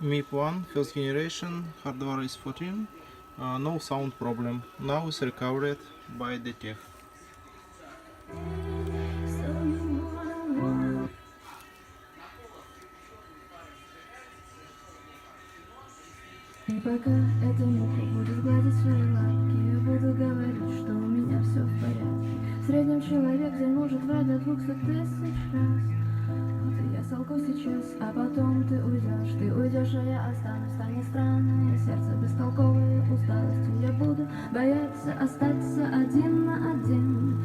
MIP 1, first generation, hardware is 14, no sound problem. Now it's recovered by the tech. И пока эта муха будет гладить свои лапки, я буду говорить, что у меня все в порядке. В среднем человек день может врать до 200 тысяч раз. Вот и я солгу сейчас, а потом ты уйдешь, а я останусь. Станет странное сердце бестолковое усталостью. Я буду бояться остаться один на один.